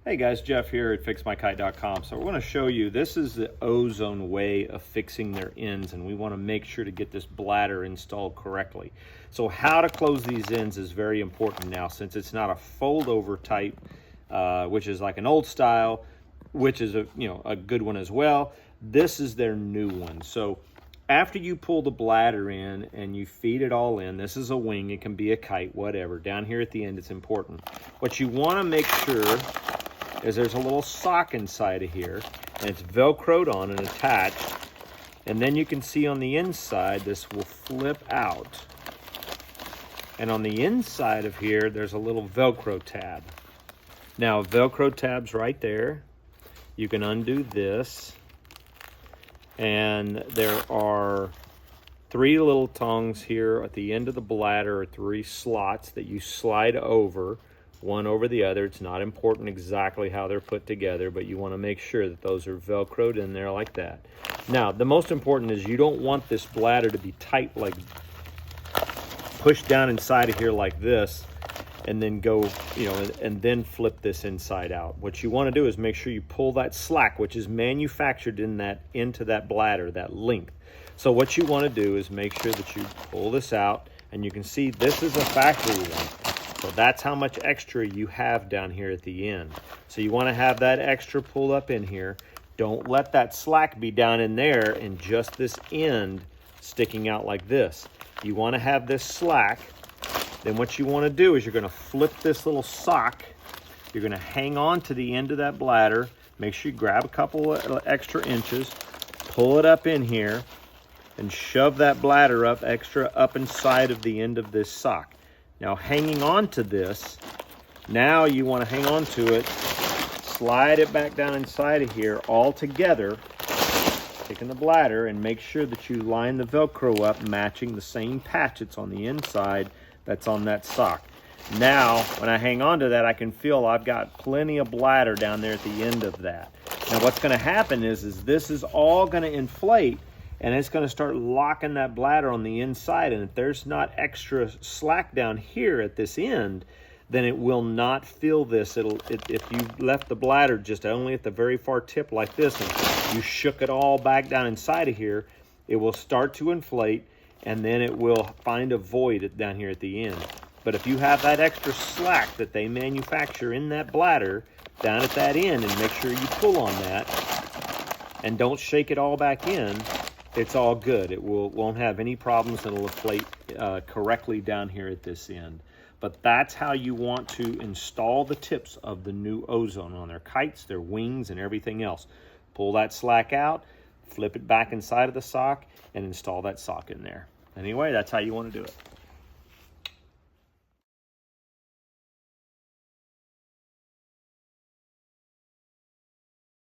Hey guys, Jeff here at FixMyKite.com. So we're going to show you, this is the Ozone way of fixing their ends, and we want to make sure to get this bladder installed correctly. So how to close these ends is very important now, since it's not a fold over type, which is like an old style, which is a good one as well. This is their new one. So after you pull the bladder in and you feed it all in, this is a wing, it can be a kite, whatever. Down here at the end, it's important. What you want to make sure is there's a little sock inside of here, and it's velcroed on and attached, and then you can see on the inside this will flip out, and on the inside of here there's a little velcro tab. Now velcro tab's right there. You can undo this, and there are 3 little tongues here at the end of the bladder, or 3 slots that you slide over, one over the other. It's not important exactly how they're put together, but you want to make sure that those are velcroed in there like that. Now, the most important is you don't want this bladder to be tight, like pushed down inside of here like this, and then go, and then flip this inside out. What you want to do is make sure you pull that slack, which is manufactured into that bladder, that length. So what you want to do is make sure that you pull this out, and you can see this is a factory one. So that's how much extra you have down here at the end. So you want to have that extra pulled up in here. Don't let that slack be down in there and just this end sticking out like this. You want to have this slack. Then what you want to do is you're going to flip this little sock. You're going to hang on to the end of that bladder. Make sure you grab a couple of extra inches, pull it up in here, and shove that bladder up inside of the end of this sock. Now, hanging on to this, now you want to hang on to it, slide it back down inside of here all together, taking the bladder, and make sure that you line the Velcro up matching the same patch that's on the inside that's on that sock. Now, when I hang on to that, I can feel I've got plenty of bladder down there at the end of that. Now, what's going to happen is this is all going to inflate, and it's going to start locking that bladder on the inside. And if there's not extra slack down here at this end, then it will not fill this. If you left the bladder just only at the very far tip like this, and you shook it all back down inside of here, it will start to inflate, and then it will find a void down here at the end. But if you have that extra slack that they manufacture in that bladder down at that end, and make sure you pull on that, and don't shake it all back in, it's all good. It won't have any problems, and it'll inflate correctly down here at this end. But that's how you want to install the tips of the new Ozone on their kites, their wings, and everything else. Pull that slack out, flip it back inside of the sock, and install that sock in there. Anyway, that's how you want to do it.